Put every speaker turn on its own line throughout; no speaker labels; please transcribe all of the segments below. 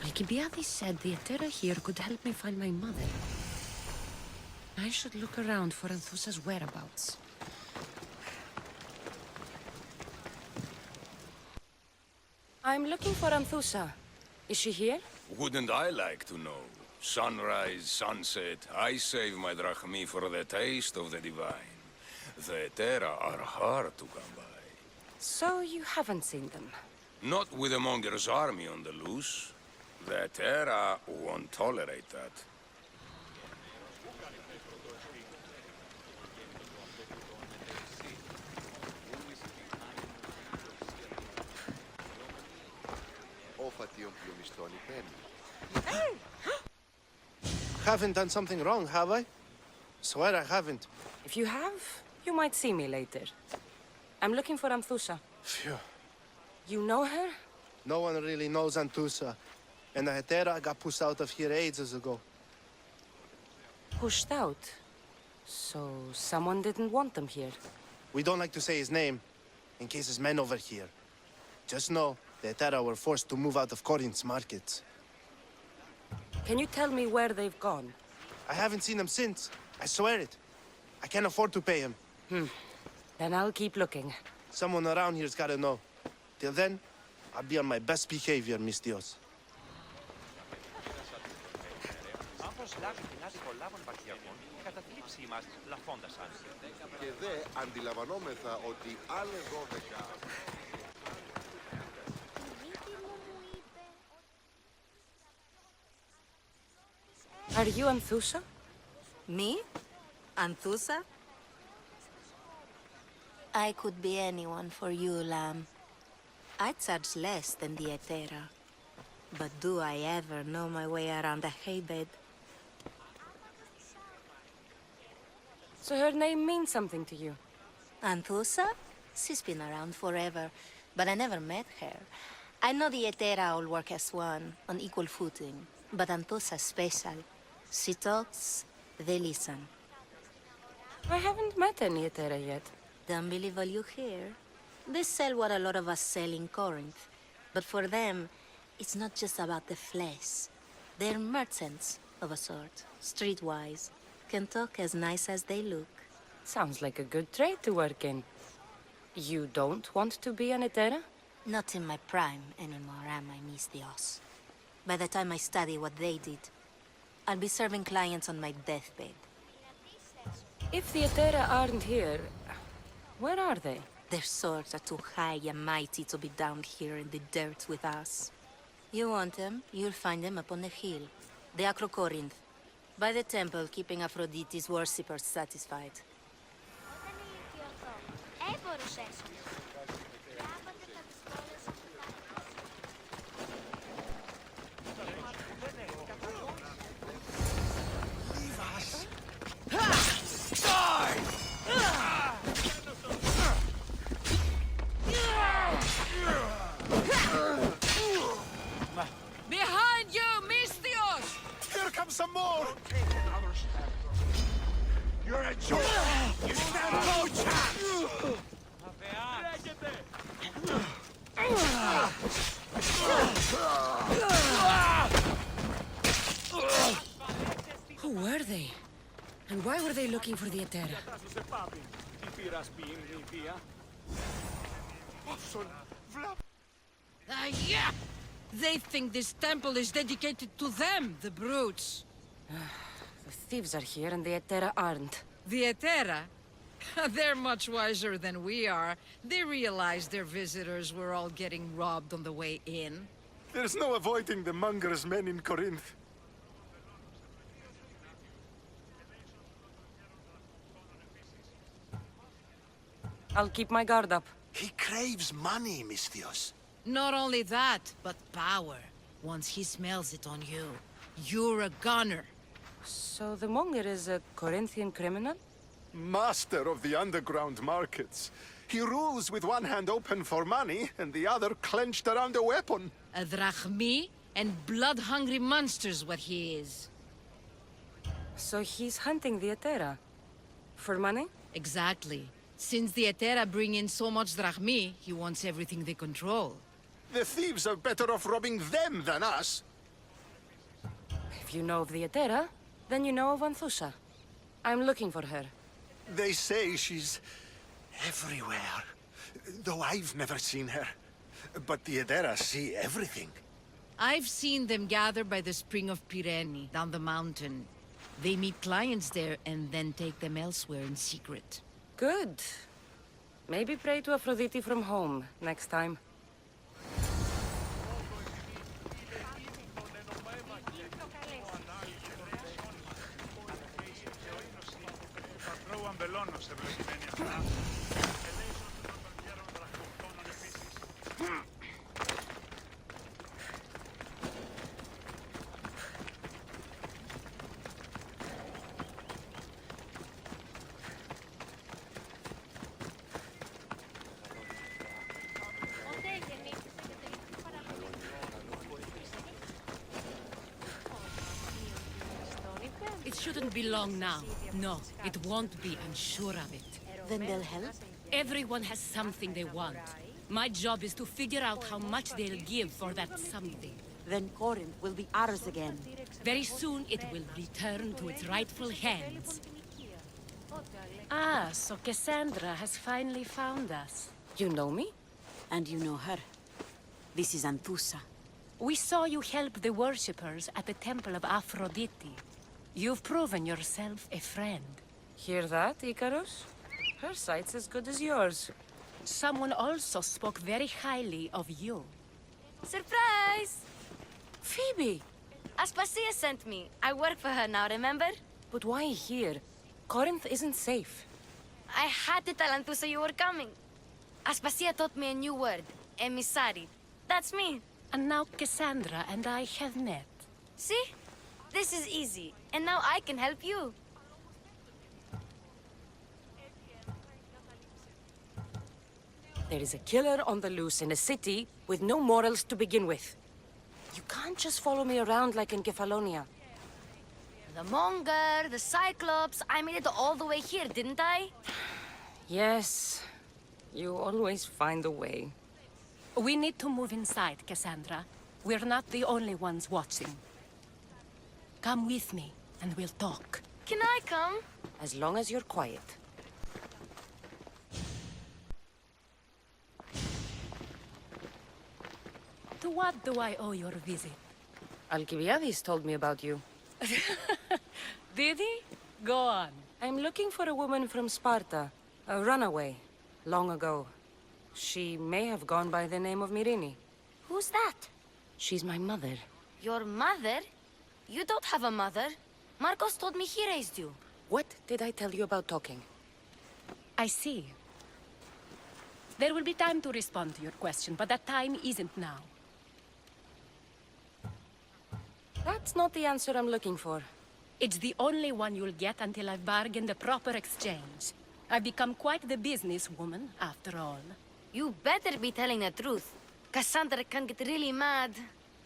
Alcibiades said the Etera here could help me find my mother. I should look around for Anthusa's whereabouts. I'm looking for Anthusa. Is she here?
Wouldn't I like to know? Sunrise, sunset, I save my drachmi for the taste of the divine. The Etera are hard to come by.
So you haven't seen them?
Not with a monger's army on the loose. The Etera won't tolerate that.
Haven't done something wrong, have I? Swear I haven't.
If you have, you might see me later. I'm looking for Anthusa.
Phew.
You know her?
No one really knows Anthusa. And the Hetera got pushed out of here ages ago.
Pushed out? So someone didn't want them here?
We don't like to say his name, in case his men over here. Just know, the Hetera were forced to move out of Corinth's markets.
Can you tell me where they've gone?
I haven't seen him since. I swear it. I can't afford to pay him.
Then I'll keep looking.
Someone around here's gotta know. Till then, I'll be on my best behavior, mis Dios.
Και δε αντιλαμβανόμεθα ότι άλλες 12...
Are you Anthusa?
Me? Anthusa? I could be anyone for you, Lamb. I charge less than the Etera. But do I ever know my way around a haybed?
So her name means something to you?
Anthusa? She's been around forever, but I never met her. I know the Etera all work as one, on equal footing. But Anthusa's special. She talks, they listen.
I haven't met any Etera yet.
Don't believe all you hear. They sell what a lot of us sell in Corinth. But for them, it's not just about the flesh. They're merchants, of a sort, streetwise. Can talk as nice as they look.
Sounds like a good trade to work in. You don't want to be an Etera?
Not in my prime anymore, am I, mis Dios? By the time I study what they did, I'll be serving clients on my deathbed.
If the Etera aren't here, where are they?
Their swords are too high and mighty to be down here in the dirt with us. You want them, you'll find them up on the hill. The Acro Corinth. By the temple, keeping Aphrodite's worshippers satisfied.
Behind you, Mystios!
Here comes some more! You're a joke! You stand no chance!
Who were they? And why were they looking for the Etera?
Yeah! They think this temple is dedicated to them, the brutes.
The thieves are here and the Etera aren't.
The Etera? They're much wiser than we are. They realized their visitors were all getting robbed on the way in.
There's no avoiding the monger's men in Corinth.
I'll keep my guard up.
He craves money, mis Dios.
Not only that, but power. Once he smells it on you, you're a gunner.
So the monger is a Corinthian criminal?
Master of the underground markets. He rules with one hand open for money and the other clenched around a weapon.
A drachmi and blood-hungry monster's what he is.
So he's hunting the Etera. For money?
Exactly. Since the Etera bring in so much drachmi, he wants everything they control.
The thieves are better off robbing them than us.
If you know of the Etera, then you know of Anthusa. I'm looking for her.
They say she's everywhere, though I've never seen her. But the Edera see everything.
I've seen them gather by the Spring of Pirene, down the mountain. They meet clients there and then take them elsewhere in secret.
Good. Maybe pray to Aphrodite from home next time.
It shouldn't be long now. No, it won't be, I'm sure of it.
Then they'll help?
Everyone has something they want. My job is to figure out how much they'll give for that something.
Then Corinth will be ours again.
Very soon it will return to its rightful hands. Ah, so Cassandra has finally found us.
You know me?
And you know her. This is Anthusa.
We saw you help the worshippers at the Temple of Aphrodite. You've proven yourself a friend.
Hear that, Icarus? Her sight's as good as yours.
Someone also spoke very highly of you.
Surprise!
Phoebe!
Aspasia sent me. I work for her now, remember?
But why here? Corinth isn't safe.
I had to tell Anthusa you were coming. Aspasia taught me a new word. Emissary. That's me.
And now Cassandra and I have met.
See? This is easy. And now I can help you.
There is a killer on the loose in a city with no morals to begin with. You can't just follow me around like in Kefalonia.
The Monger, the Cyclops. I made it all the way here, didn't I?
Yes, you always find a way.
We need to move inside, Cassandra. We're not the only ones watching. Come with me, and we'll talk.
Can I come?
As long as you're quiet.
To what do I owe your visit?
Alcibiades told me about you.
Did he? Go on.
I'm looking for a woman from Sparta, a runaway, long ago. She may have gone by the name of Myrine.
Who's that?
She's my mother.
Your mother? You don't have a mother. Marcos told me he raised you.
What did I tell you about talking?
I see. There will be time to respond to your question, but that time isn't now.
That's not the answer I'm looking for.
It's the only one you'll get until I've bargained a proper exchange. I've become quite the businesswoman, after all.
You better be telling the truth. Cassandra can get really mad.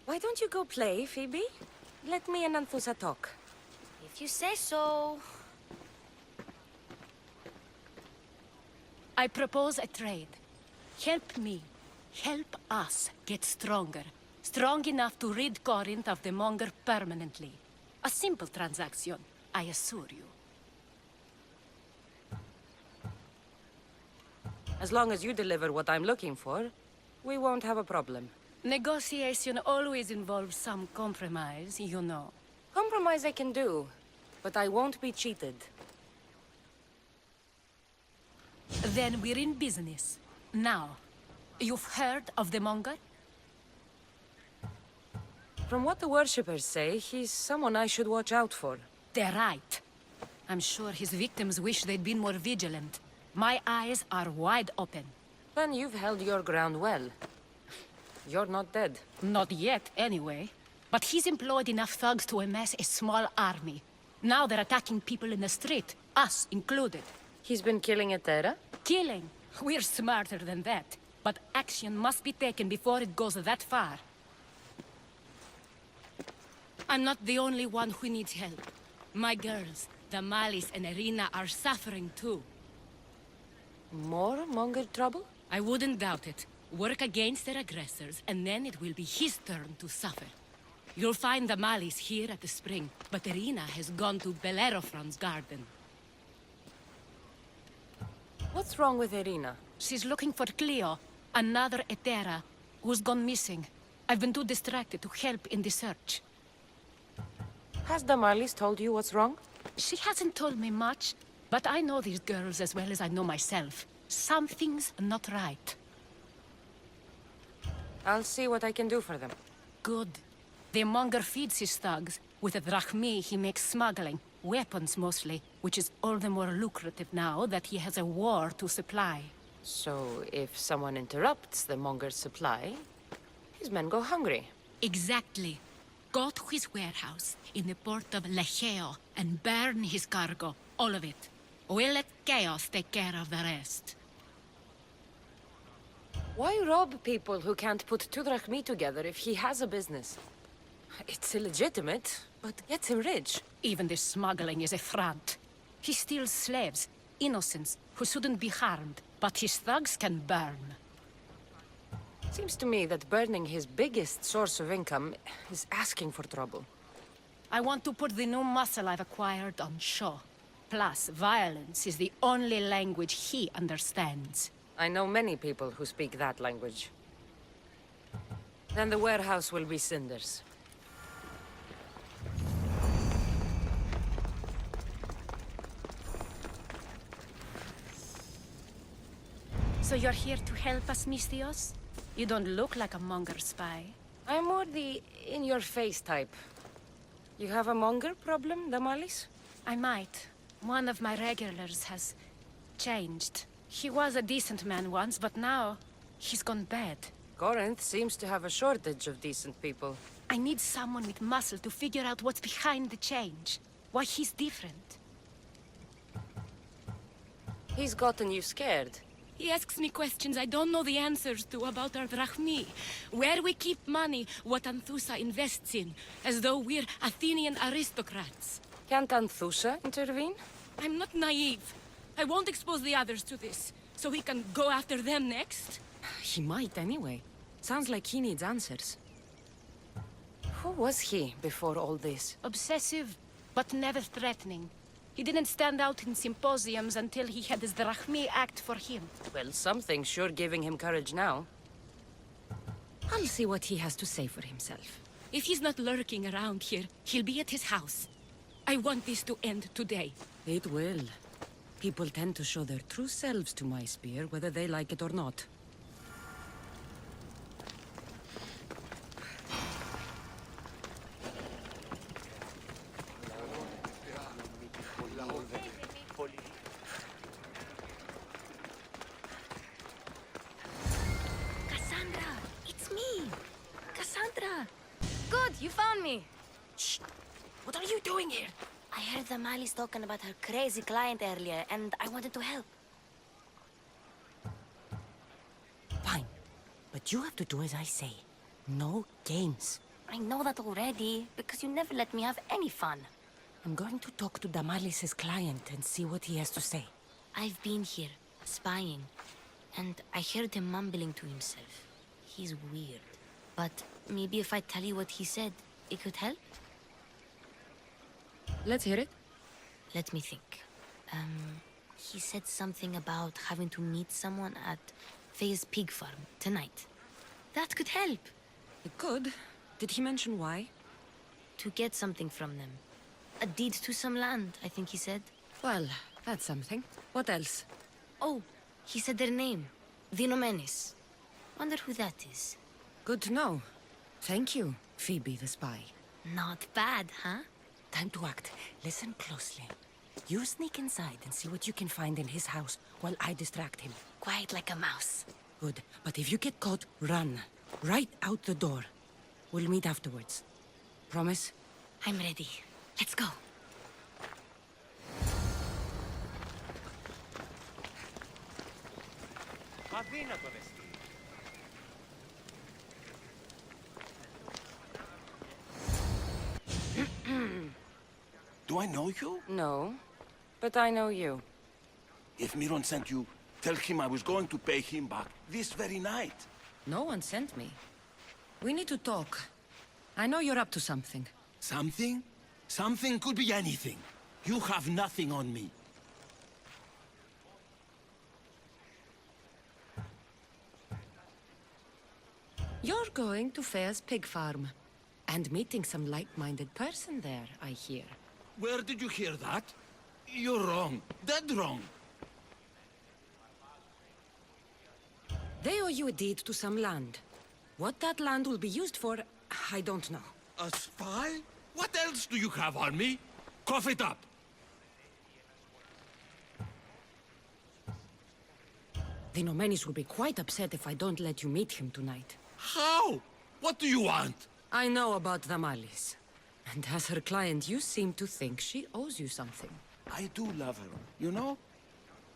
Why don't you go play, Phoebe? Let me and Anthusa talk.
If you say so.
I propose a trade. Help me. Help us get stronger. Strong enough to rid Corinth of the Monger permanently. A simple transaction, I assure you.
As long as you deliver what I'm looking for, we won't have a problem.
Negotiation always involves some compromise, you know.
Compromise I can do, but I won't be cheated.
Then we're in business. Now, you've heard of the Monger?
From what the worshippers say, he's someone I should watch out for.
They're right. I'm sure his victims wish they'd been more vigilant. My eyes are wide open.
Then you've held your ground well. You're not dead.
Not yet, anyway. But he's employed enough thugs to amass a small army. Now they're attacking people in the street, us included.
He's been killing Etera?
Killing? We're smarter than that. But action must be taken before it goes that far. I'm not the only one who needs help. My girls, Damalis and Irina, are suffering too.
More Monger trouble?
I wouldn't doubt it. Work against their aggressors, and then it will be his turn to suffer. You'll find the Malis here at the spring, but Irina has gone to Bellerophon's garden.
What's wrong with Irina?
She's looking for Cleo, another Etera, who's gone missing. I've been too distracted to help in the search.
Has Damalis told you what's wrong?
She hasn't told me much, but I know these girls as well as I know myself. Something's not right.
I'll see what I can do for them.
Good. The monger feeds his thugs. With the drachmi, he makes smuggling. Weapons, mostly, which is all the more lucrative now that he has a war to supply.
So, if someone interrupts the Monger's supply, his men go hungry.
Exactly. Go to his warehouse in the port of Lecheo and burn his cargo, all of it. We'll let chaos take care of the rest.
Why rob people who can't put 2 drachmi together if he has a business? It's illegitimate, but gets him rich.
Even the smuggling is a front. He steals slaves, innocents, who shouldn't be harmed, but his thugs can burn.
Seems to me that burning his biggest source of income is asking for trouble.
I want to put the new muscle I've acquired on show. Plus, violence is the only language he understands.
I know many people who speak that language. Then the warehouse will be cinders.
So you're here to help us, Misthios? You don't look like a monger spy.
I'm more the in-your-face type. You have a monger problem, Damalis?
I might. One of my regulars has changed. He was a decent man once, but now he's gone bad.
Corinth seems to have a shortage of decent people.
I need someone with muscle to figure out what's behind the change. Why he's different.
He's gotten you scared.
He asks me questions I don't know the answers to about our drachmi. Where we keep money, what Anthusa invests in. As though we're Athenian aristocrats.
Can't Anthusa intervene?
I'm not naive. I won't expose the others to this, so he can go after them next.
He might anyway. Sounds like he needs answers. Who was he before all this?
Obsessive, but never threatening. He didn't stand out in symposiums until he had his drachmi act for him.
Well, something's sure giving him courage now. I'll see what he has to say for himself.
If he's not lurking around here, he'll be at his house. I want this to end today.
It will. People tend to show their true selves to my spear, whether they like it or not.
Cassandra! It's me! Cassandra! Good, you found me!
Shh! What are you doing here?
I heard the Malis talking about her crazy client earlier, and I wanted to help.
Fine. But you have to do as I say. No games.
I know that already, because you never let me have any fun.
I'm going to talk to Damalis's client and see what he has to say.
I've been here, spying, and I heard him mumbling to himself. He's weird. But maybe if I tell you what he said, it could help?
Let's hear it.
Let me think. He said something about having to meet someone at Faye's pig farm tonight. That could help.
It could. Did he mention why?
To get something from them. A deed to some land, I think he said.
Well, that's something. What else?
Oh, he said their name. Vinomenes. Wonder who that is.
Good to know. Thank you, Phoebe the spy.
Not bad, huh?
Time to act. Listen closely. You sneak inside and see what you can find in his house while I distract him.
Quiet like a mouse.
Good. But if you get caught, run. Right out the door. We'll meet afterwards. Promise?
I'm ready. Let's go.
Do I know you?
No, but I know you.
If Miron sent you, Tell him I was going to pay him back this very night.
No one sent me. We need to talk. I know you're up to something.
Something? Something could be anything. You have nothing on me.
You're going to Fair's pig farm. And meeting some like-minded person there, I hear.
Where did you hear that? You're wrong. Dead wrong.
They owe you a deed to some land. What that land will be used for, I don't know.
A spy? What else do you have on me? Cough it up.
The Nomenis will be quite upset if I don't let you meet him tonight.
How? What do you want?
I know about Damalis. And as her client, you seem to think she owes you something.
I do love her, you know?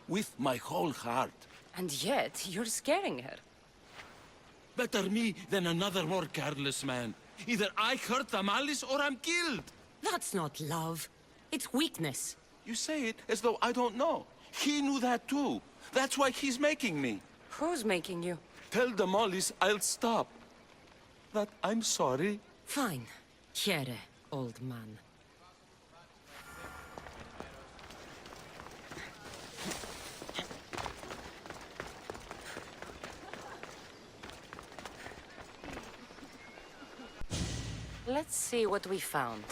With my whole heart.
And yet, you're scaring her.
Better me than another more careless man. Either I hurt Damalis or I'm killed.
That's not love. It's weakness.
You say it as though I don't know. He knew that too. That's why he's making me.
Who's making you?
Tell Damalis I'll stop. That I'm sorry.
Fine. Here, old man. Let's see what we found.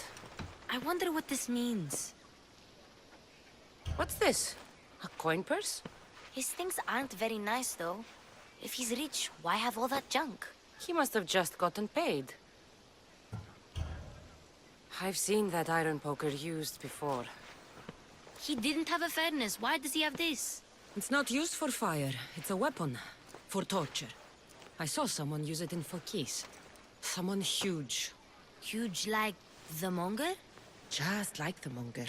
I wonder what this means.
What's this? A coin purse?
His things aren't very nice, though. If he's rich, why have all that junk?
He must have just gotten paid. I've seen that iron poker used before.
He didn't have a furnace. Why does he have this?
It's not used for fire. It's a weapon. For torture. I saw someone use it in Phokis. Someone huge.
Huge like the monger?
Just like the monger.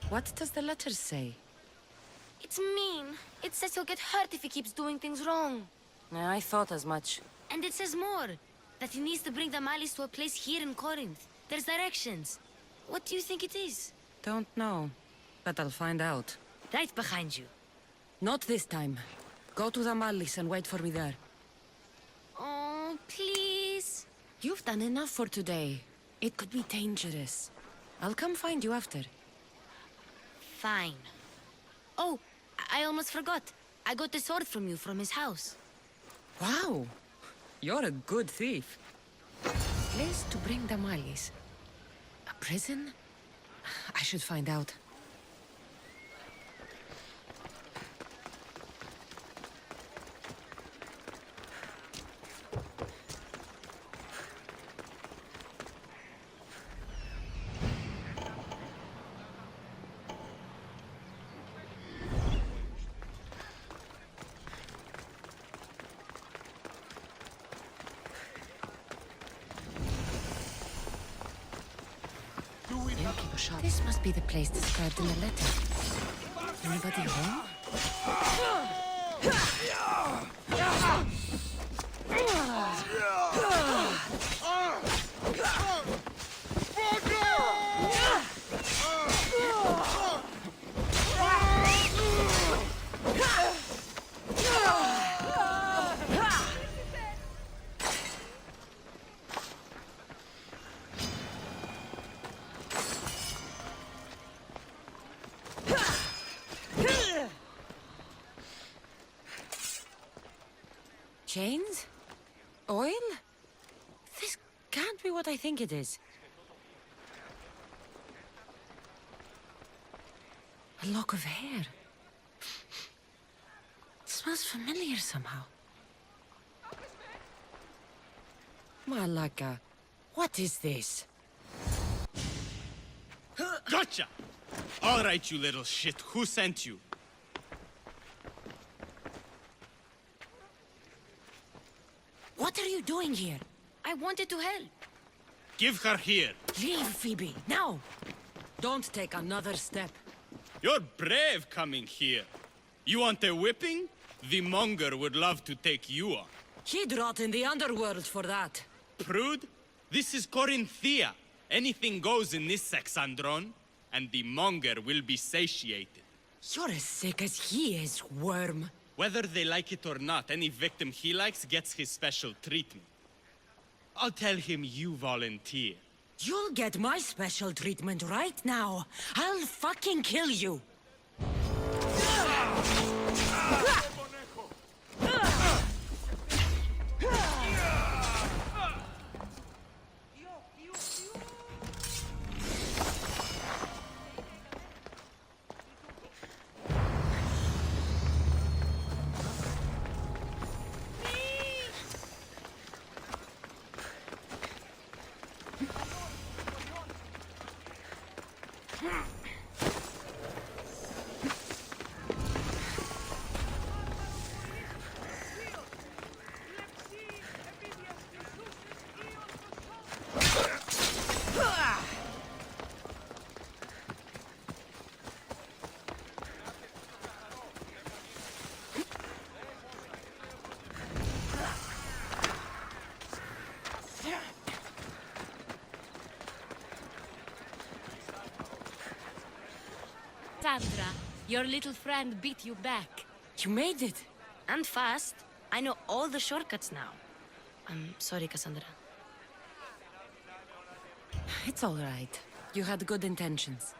What does the letter say?
It's mean. It says he'll get hurt if he keeps doing things wrong.
I thought as much.
And it says more. That he needs to bring the Malis to a place here in Corinth. There's directions. What do you think it is?
Don't know. But I'll find out.
Right behind you.
Not this time. Go to the Malis and wait for me there.
Oh, please.
You've done enough for today. It could be dangerous. I'll come find you after.
Fine. Oh, I almost forgot. I got the sword from you from his house.
Wow. You're a good thief. Place to bring the Malis. A prison? I should find out. This must be the place described in the letter. Anybody home? Chains? Oil? This can't be what I think it is. A lock of hair. It smells familiar somehow. Malaka, what is this?
Gotcha! All right, you little shit. Who sent you?
What are you doing here?
I wanted to help.
Give her here.
Leave, Phoebe, now! Don't take another step.
You're brave coming here. You want a whipping? The monger would love to take you on.
He'd rot in the underworld for that.
Prude, this is Corinthia. Anything goes in this Sexandron, and the monger will be satiated.
You're as sick as he is, worm.
Whether they like it or not, any victim he likes gets his special treatment. I'll tell him you volunteer.
You'll get my special treatment right now. I'll fucking kill you.
Sandra, your little friend beat you back.
You made it.
And fast. I know all the shortcuts now. I'm sorry, Cassandra.
It's all right. You had good intentions.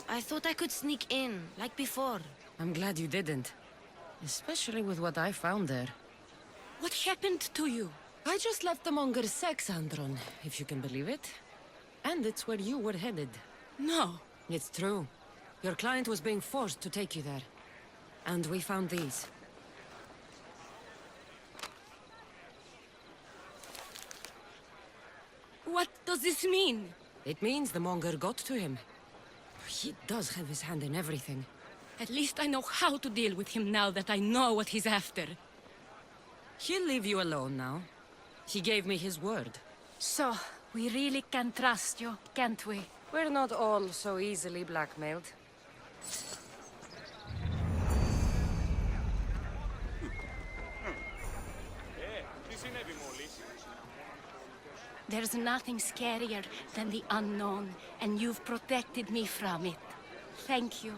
I thought I could sneak in, like before.
I'm glad you didn't. Especially with what I found there.
What happened to you?
I just left the monger's sex andron, if you can believe it. And it's where you were headed.
No.
It's true. Your client was being forced to take you there. And we found these.
What does this mean?
It means the monger got to him. He does have his hand in everything.
At least I know how to deal with him now that I know what he's after.
He'll leave you alone now. He gave me his word.
So, we really can trust you, can't we?
We're not all so easily blackmailed.
There's nothing scarier than the unknown, and you've protected me from it. Thank you.